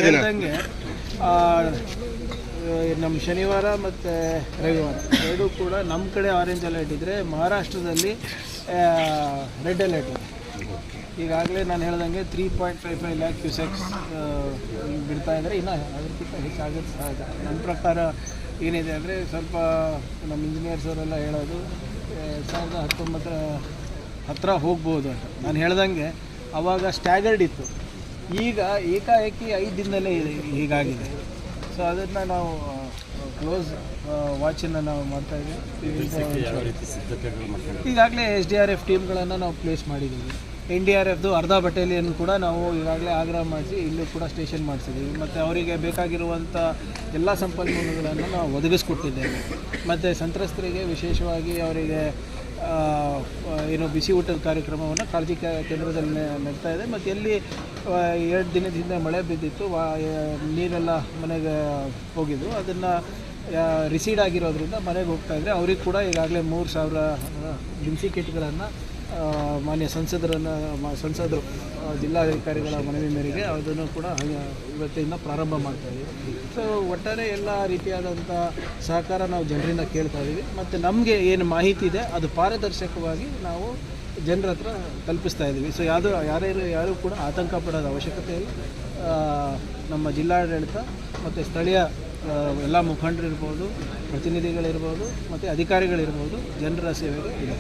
ಹೇಳ್ದಂಗೆ ನಮ್ಮ ಶನಿವಾರ ಮತ್ತು ರವಿವಾರ ಎರಡೂ ಕೂಡ ನಮ್ಮ ಕಡೆ ಆರೆಂಜ್ ಅಲರ್ಟ್ ಇದ್ದರೆ ಮಹಾರಾಷ್ಟ್ರದಲ್ಲಿ ರೆಡ್ ಅಲರ್ಟ್ ಇದೆ. ಈಗಾಗಲೇ ನಾನು ಹೇಳ್ದಂಗೆ 3.55 ಲ್ಯಾಕ್ ಕ್ಯೂಸೆಕ್ಸ್ ಬಿಡ್ತಾ ಇದ್ದಾರೆ. ಇನ್ನು ಅದಕ್ಕಿಂತ ಹೆಚ್ಚಾಗೋದು ಸಹಜ. ನನ್ನ ಪ್ರಕಾರ ಏನಿದೆ ಅಂದರೆ ಸ್ವಲ್ಪ ನಮ್ಮ ಇಂಜಿನಿಯರ್ಸ್ ಅವರೆಲ್ಲ ಹೇಳೋದು 2019 ಹತ್ತಿರ ಹೋಗ್ಬೋದು ಅಂತ. ನಾನು ಹೇಳ್ದಂಗೆ ಆವಾಗ ಸ್ಟ್ಯಾಗರ್ಡ್ ಇತ್ತು, ಈಗ ಏಕಾಏಕಿ 5 ದಿನದಲ್ಲೇ ಹೀಗಾಗಿದೆ. ಸೊ ಅದನ್ನು ನಾವು ಕ್ಲೋಸ್ ವಾಚನ್ನು ನಾವು ಮಾಡ್ತಾಯಿದ್ದೀವಿ. ಈಗಾಗಲೇ SDRF ಟೀಮ್ಗಳನ್ನು ನಾವು ಪ್ಲೇಸ್ ಮಾಡಿದ್ದೀವಿ. NDRFದು ಅರ್ಧ ಬಟಾಲಿಯನ್ ಕೂಡ ನಾವು ಈಗಾಗಲೇ ಆಗ್ರಹ ಮಾಡಿಸಿ ಇಲ್ಲೂ ಕೂಡ ಸ್ಟೇಷನ್ ಮಾಡಿಸಿದ್ದೀವಿ. ಮತ್ತು ಅವರಿಗೆ ಬೇಕಾಗಿರುವಂಥ ಎಲ್ಲ ಸಂಪನ್ಮೂಲಗಳನ್ನು ನಾವು ಒದಗಿಸ್ಕೊಟ್ಟಿದ್ದೇವೆ. ಮತ್ತು ಸಂತ್ರಸ್ತರಿಗೆ ವಿಶೇಷವಾಗಿ ಅವರಿಗೆ ಏನು ಬಿಸಿ ಊಟದ ಕಾರ್ಯಕ್ರಮವನ್ನು ಕಾಳಜಿ ಕೇಂದ್ರದಲ್ಲಿ ನಡೀತಾ ಇದೆ. ಮತ್ತು ಎಲ್ಲಿ 2 ದಿನದ ಹಿಂದೆ ಮಳೆ ಬಿದ್ದಿತ್ತು, ನೀರೆಲ್ಲ ಮನೆಗೆ ಹೋಗಿದ್ದು, ಅದನ್ನು ರಿಸೀಡ್ ಆಗಿರೋದ್ರಿಂದ ಮನೆಗೆ ಹೋಗ್ತಾಯಿದ್ರೆ ಅವ್ರಿಗೆ ಕೂಡ ಈಗಾಗಲೇ 3,000 ದಿನಸಿ ಕಿಟ್ಗಳನ್ನು ಮಾನ್ಯ ಸಂಸದರು ಜಿಲ್ಲಾಧಿಕಾರಿಗಳ ಮನವಿ ಮೇರೆಗೆ ಅದನ್ನು ಕೂಡ ಇವತ್ತಿಂದ ಪ್ರಾರಂಭ ಮಾಡ್ತಾಯಿದ್ದೀವಿ. ಸೊ ಒಟ್ಟಾರೆ ಎಲ್ಲ ರೀತಿಯಾದಂಥ ಸಹಕಾರ ನಾವು ಜನರಿಂದ ಕೇಳ್ತಾ ಇದ್ದೀವಿ. ಮತ್ತು ನಮಗೆ ಏನು ಮಾಹಿತಿ ಇದೆ ಅದು ಪಾರದರ್ಶಕವಾಗಿ ನಾವು ಜನರ ಹತ್ರ ತಲುಪಿಸ್ತಾ ಇದ್ದೀವಿ. ಸೊ ಯಾರು ಕೂಡ ಆತಂಕ ಪಡೋದ ಅವಶ್ಯಕತೆ ಇಲ್ಲ. ನಮ್ಮ ಜಿಲ್ಲಾಡಳಿತ ಮತ್ತು ಸ್ಥಳೀಯ ಎಲ್ಲ ಮುಖಂಡರಿರ್ಬೋದು, ಪ್ರತಿನಿಧಿಗಳಿರ್ಬೋದು ಮತ್ತು ಅಧಿಕಾರಿಗಳಿರ್ಬೋದು ಜನರ ಸೇವೆಗೆ ಇದೆ.